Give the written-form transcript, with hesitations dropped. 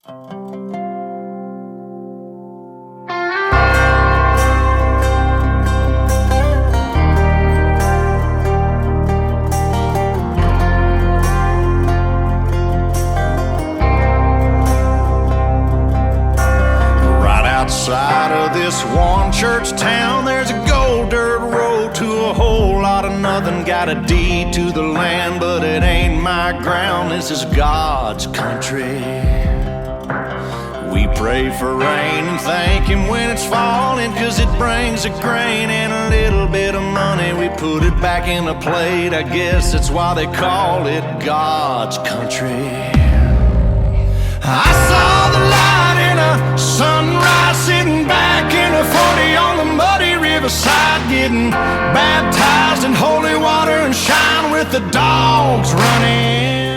Outside of this one church town, there's a gold dirt road to a whole lot of nothing. Got a deed to the land, but it ain't my ground. This is God's country. We pray for rain and thank Him when it's falling, 'cause it brings a grain and a little bit of money. We put it back in a plate, I guess that's why they call it God's country. I saw the light in a sunrise, sitting back in a 40 on the muddy riverside, getting baptized in holy water and shine with the dogs running.